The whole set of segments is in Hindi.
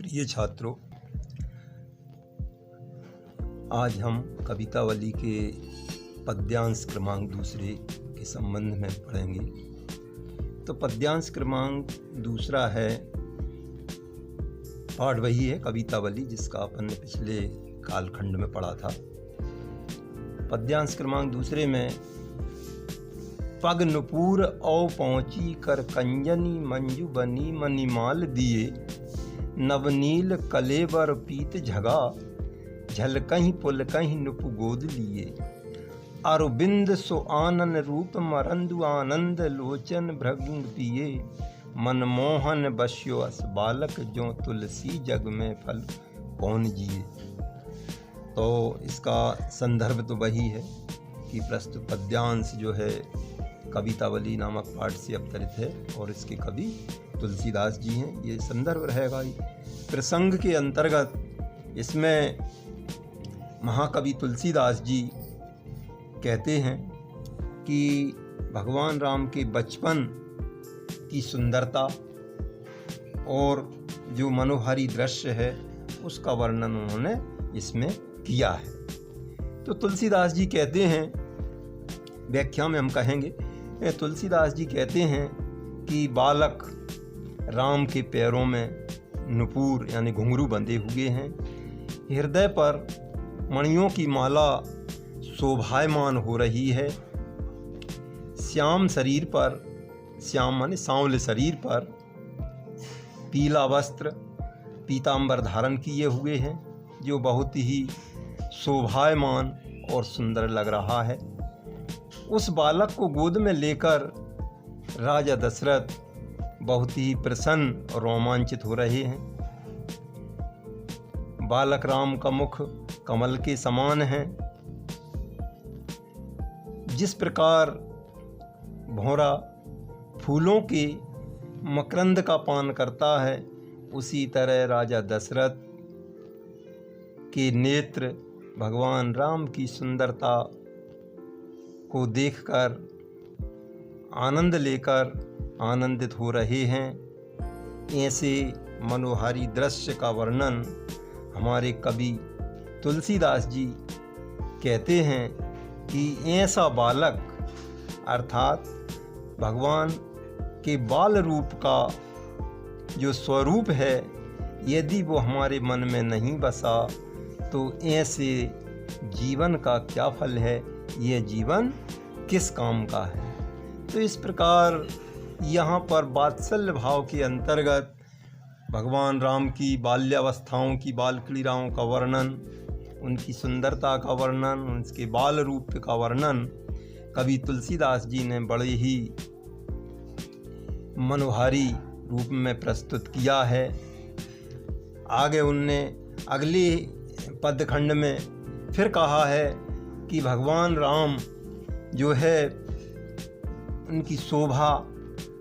प्रिय छात्रों, आज हम कवितावली के पद्यांश क्रमांक दूसरे के संबंध में पढ़ेंगे। तो पद्यांश क्रमांक दूसरा है, पाठ वही है कवितावली जिसका अपन ने पिछले कालखंड में पढ़ा था। पद्यांश क्रमांक दूसरे में पग नुपुर औ पहुँची कर कंजनी मंजू बनी मनीमाल दिए, नवनील कलेवर पीत झगा झलकहीं पुलकहीं नुप गोद लिए, अरविंद सो आनन रूप मरंदु आनंद लोचन भृगुण पिए, मनमोहन बस्यो अस बालक जो तुलसी जग में फल कौन जिए। तो इसका संदर्भ तो वही है कि प्रस्तुत पद्यांश जो है कवितावली नामक पाठ से अवतरित है और इसके कवि तुलसीदास जी हैं। ये संदर्भ रहेगा। प्रसंग के अंतर्गत इसमें महाकवि तुलसीदास जी कहते हैं कि भगवान राम के बचपन की सुंदरता और जो मनोहारी दृश्य है उसका वर्णन उन्होंने इसमें किया है। तो तुलसीदास जी कहते हैं, व्याख्या में हम कहेंगे, तुलसीदास जी कहते हैं कि बालक राम के पैरों में नुपुर यानी घुंघरू बंधे हुए हैं, हृदय पर मणियों की माला शोभायमान हो रही है, श्याम शरीर पर, श्याम माने सांवले शरीर पर पीला वस्त्र पीतांबर धारण किए हुए हैं जो बहुत ही शोभायमान और सुंदर लग रहा है। उस बालक को गोद में लेकर राजा दशरथ बहुत ही प्रसन्न और रोमांचित हो रहे हैं। बालक राम का मुख कमल के समान है। जिस प्रकार भौरा फूलों के मकरंद का पान करता है, उसी तरह राजा दशरथ के नेत्र भगवान राम की सुंदरता को देखकर आनंद लेकर आनंदित हो रहे हैं। ऐसे मनोहारी दृश्य का वर्णन हमारे कवि तुलसीदास जी कहते हैं कि ऐसा बालक अर्थात भगवान के बाल रूप का जो स्वरूप है, यदि वो हमारे मन में नहीं बसा तो ऐसे जीवन का क्या फल है, यह जीवन किस काम का है। तो इस प्रकार यहाँ पर वात्सल्य भाव के अंतर्गत भगवान राम की बाल्यावस्थाओं की बाल क्रीड़ाओं का वर्णन, उनकी सुंदरता का वर्णन, उनके बाल रूप का वर्णन कवि तुलसीदास जी ने बड़े ही मनोहारी रूप में प्रस्तुत किया है। आगे उनने अगले पदखंड में फिर कहा है कि भगवान राम जो है उनकी शोभा,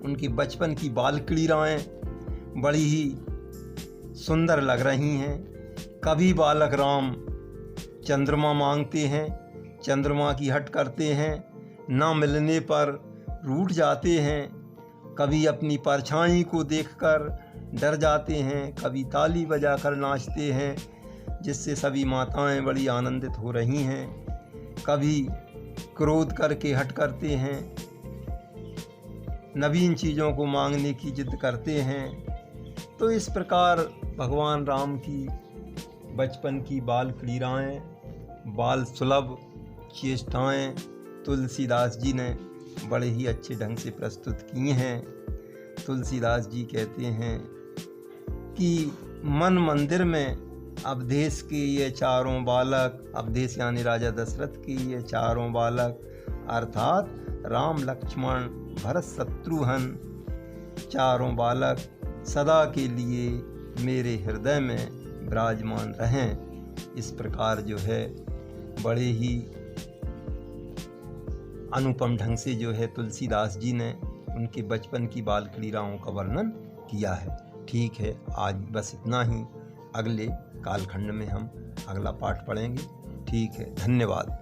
उनकी बचपन की बाल क्रीड़ाएँ बड़ी ही सुंदर लग रही हैं। कभी बालक राम चंद्रमा मांगते हैं, चंद्रमा की हट करते हैं, ना मिलने पर रूठ जाते हैं, कभी अपनी परछाई को देखकर डर जाते हैं, कभी ताली बजाकर नाचते हैं जिससे सभी माताएं बड़ी आनंदित हो रही हैं, कभी क्रोध करके हट करते हैं, नवीन चीज़ों को मांगने की जिद करते हैं। तो इस प्रकार भगवान राम की बचपन की बाल क्रीड़ाएँ, बाल सुलभ चेष्टाएँ तुलसीदास जी ने बड़े ही अच्छे ढंग से प्रस्तुत की हैं। तुलसीदास जी कहते हैं कि मन मंदिर में अवधेश के ये चारों बालक, अवधेश यानी राजा दशरथ के ये चारों बालक अर्थात राम लक्ष्मण भरत शत्रुघ्न चारों बालक सदा के लिए मेरे हृदय में विराजमान रहें। इस प्रकार जो है बड़े ही अनुपम ढंग से जो है तुलसीदास जी ने उनके बचपन की बाल क्रीड़ाओं का वर्णन किया है। ठीक है, आज बस इतना ही। अगले कालखंड में हम अगला पाठ पढ़ेंगे। ठीक है, धन्यवाद।